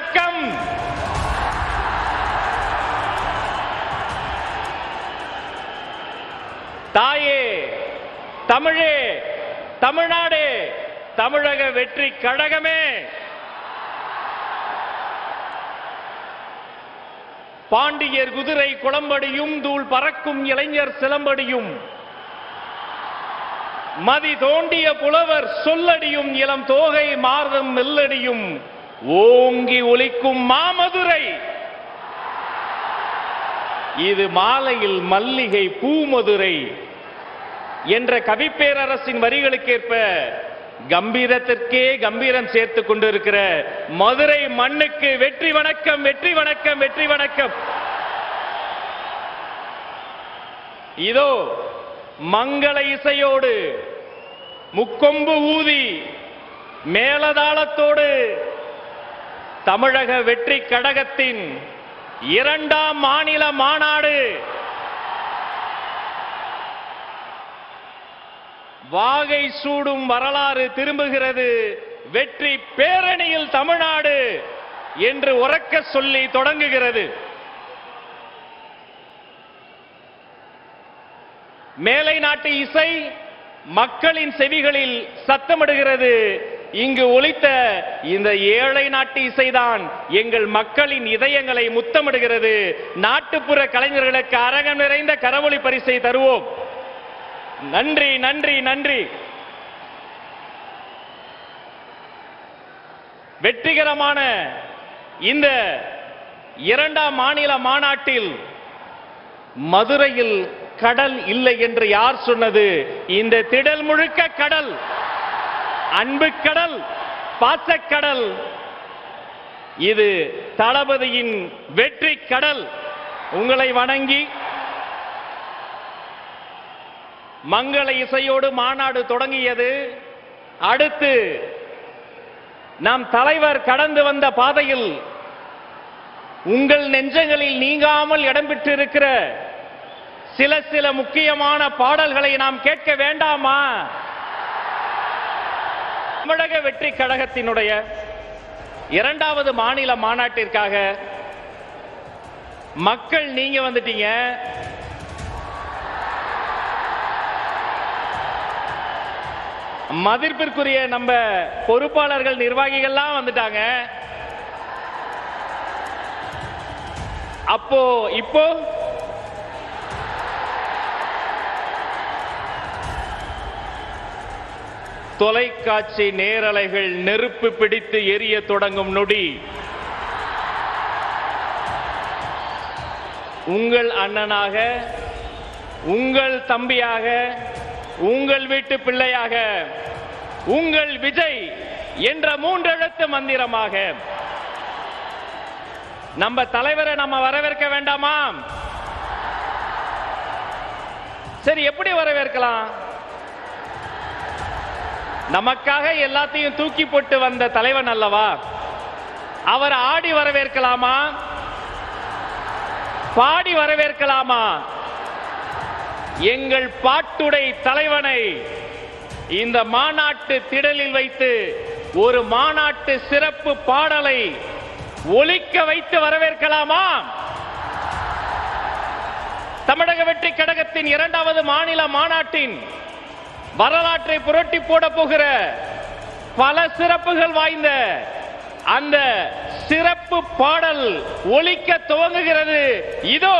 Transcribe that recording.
வணக்கம். தாயே, தமிழே, தமிழ்நாடு, தமிழக வெற்றி கழகமே, பாண்டியர் குதிரை குளம்படியும் தூள் பறக்கும் இளைஞர் சிலம்படியும் மதி தோண்டிய புலவர் சொல்லடியும் இளம் தோகை மார்தம் மெல்லடியும் ஓங்கி ஒலிக்கும் மாமதுரை. இது மாலையில் மல்லிகை பூமதுரை என்ற கவிப்பேரரசின் வரிகளுக்கேற்ப கம்பீரத்திற்கே கம்பீரம் சேர்த்துக் கொண்டிருக்கிற மதுரை மண்ணுக்கு வெற்றி வணக்கம், வெற்றி வணக்கம், வெற்றி வணக்கம். இதோ மங்கள இசையோடு முக்கொம்பு ஊதி மேலதாளத்தோடு தமிழக வெற்றி கழகத்தின் 2ஆம் மாநில மாநாடு வாகை சூடும் வரலாறு திரும்புகிறது. வெற்றி பேரணியில் தமிழ்நாடு என்று உரக்க சொல்லி தொடங்குகிறது. மேலை நாட்டு இசை மக்களின் செவிகளில் சத்தமிடுகிறது. இங்கு ஒலித்த இந்த ஏழை நாட்டு இசைதான் எங்கள் மக்களின் இதயங்களை முத்தமிடுகிறது. நாட்டுப்புற கலைஞர்களுக்கு அரங்கம் நிறைந்த கரவொலி பரிசை தருவோம். நன்றி, நன்றி, நன்றி. வெற்றிகரமான இந்த 2ஆம் மாநில மாநாட்டில் மதுரையில் கடல் இல்லை என்று யார் சொன்னது? இந்த திடல் முழுக்க கடல், அன்பு கடல், பாசக்கடல். இது தளபதியின் வெற்றி கடல். உங்களை வணங்கி மங்கள இசையோடு மாநாடு தொடங்கியது. அடுத்து நம் தலைவர் கடந்து வந்த பாதையில் உங்கள் நெஞ்சங்களில் நீங்காமல் இடம் பெற்றிருக்கிற சில முக்கியமான பாடல்களை நாம் கேட்க வேண்டாமா? தமிழக வெற்றி கழகத்தினுடைய 2வது மாநில மாநாட்டிற்காக மக்கள் நீங்க வந்துட்டீங்க. மதிப்பிற்குரிய நம்ம பொறுப்பாளர்கள், நிர்வாகிகள்லாம் வந்துட்டாங்க. அப்போ இப்போ தொலைக்காட்சி நேரலைகள் நெருப்பு பிடித்து எரிய தொடங்கும் நொடி உங்கள் அண்ணனாக, உங்கள் தம்பியாக, உங்கள் வீட்டு பிள்ளையாக, உங்கள் விஜய் என்ற 3 எழுத்து மந்திரமாக நம்ம தலைவரை நம்ம வரவேற்க வேண்டாமா? சரி, எப்படி வரவேற்கலாம்? நமக்காக எல்லாத்தையும் தூக்கி போட்டு வந்த தலைவன் அல்லவா? அவர் ஆடி வரவேற்கலாமா? பாடி வரவேற்கலாமா? எங்கள் பாட்டுடை தலைவனை இந்த மாநாட்டு திடலில் வைத்து ஒரு மாநாட்டு சிறப்பு பாடலை ஒலிக்க வைத்து வரவேற்கலாமா? தமிழக வெற்றி கழகத்தின் 2வது மாநில மாநாட்டின் வரலாற்றை புரட்டி போட போகிற பல சிறப்புகள் வாய்ந்த அந்த சிறப்பு பாடல் ஒலிக்க துவங்குகிறது. இதோ